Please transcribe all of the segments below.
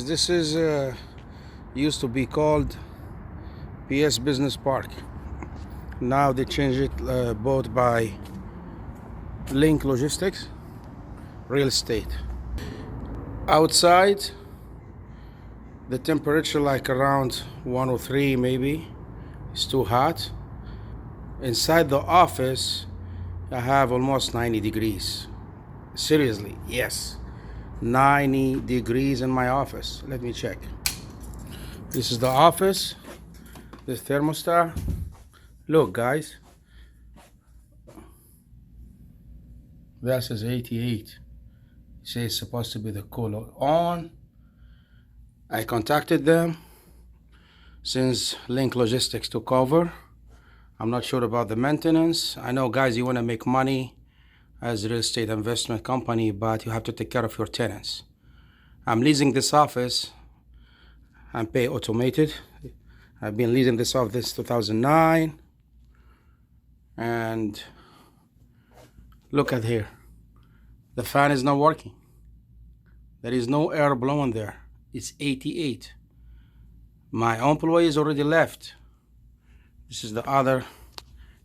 This is used to be called PS Business Park. Now they changed it, bought by Link Logistics Real Estate. Outside the temperature like around 103 maybe. It's too hot. Inside the office I have almost 90 degrees. Seriously, yes, 90 degrees in my office. Let me check. This is the office, this thermostat. Look guys, this is 88. It says it's supposed to be the cooler on. I contacted them since Link Logistics took over. I'm not sure about the maintenance. I know guys, you want to make money as a real estate investment company, but you have to take care of your tenants. I'm leasing this office and pay automated. I've been leasing this office since 2009. And look at here. The fan is not working. There is no air blowing there. It's 88. My employees already left. This is the other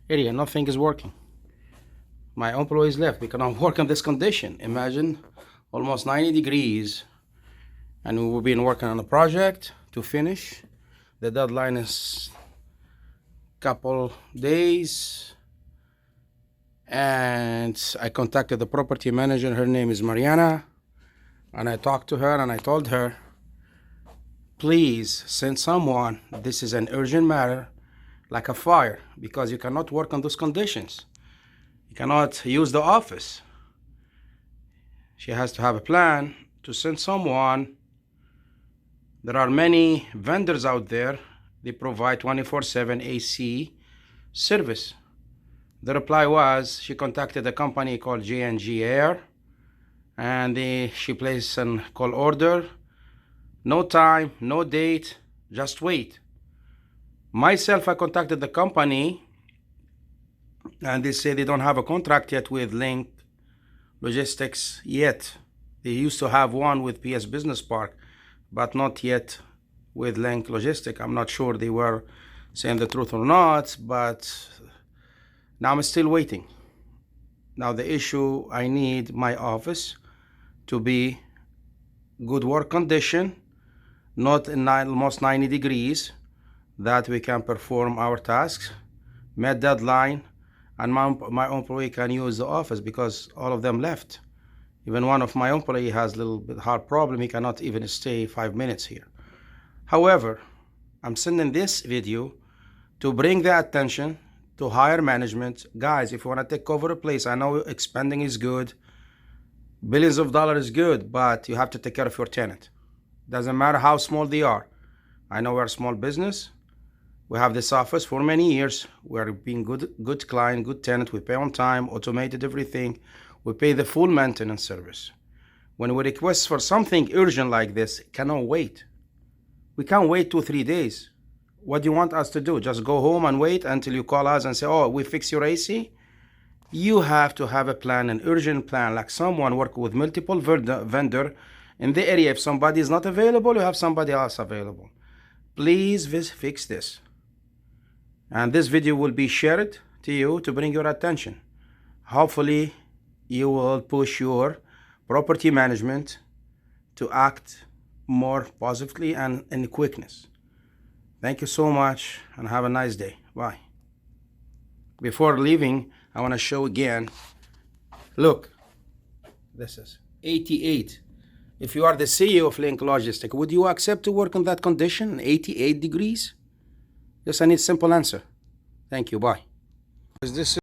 area. Nothing is working. My employees left. We cannot work in this condition. Imagine almost 90 degrees. And we've been working on a project to finish. The deadline is couple days. And I contacted the property manager. Her name is Marianna. And I talked to her and I told her, please send someone. This is an urgent matter, like a fire, because you cannot work on those conditions. You cannot use the office. She has to have a plan to send someone. There are many vendors out there. They provide 24/7 AC service. The reply was she contacted a company called J&J Air, and she placed a call order. No time, no date, just wait. Myself, I contacted the company and they say they don't have a contract yet with Link Logistics yet. They used to have one with PS Business Park, but not yet with Link Logistics. I'm not sure they were saying the truth or not, but now I'm still waiting. Now the issue, I need my office to be good work condition, not in almost 90 degrees, that we can perform our tasks, met deadline, and my employee can use the office because all of them left. Even one of my employee has a little bit heart problem. He cannot even stay 5 minutes here. However, I'm sending this video to bring the attention to higher management. Guys, if you want to take over a place, I know expanding is good, billions of dollars is good, but you have to take care of your tenant. Doesn't matter how small they are. I know we're a small business. We have this office for many years. We're being good client, good tenant. We pay on time, automated everything. We pay the full maintenance service. When we request for something urgent like this, it cannot wait. We can't wait 2-3 days. What do you want us to do? Just go home and wait until you call us and say, oh, we fix your AC? You have to have a plan, an urgent plan, like someone work with multiple vendor in the area. If somebody is not available, you have somebody else available. Please fix this. And this video will be shared to you to bring your attention. Hopefully, you will push your property management to act more positively and in quickness. Thank you so much and have a nice day. Bye. Before leaving, I want to show again. Look, this is 88. If you are the CEO of Link Logistics, would you accept to work in that condition, 88 degrees? Yes, I need a simple answer. Thank you. Bye. This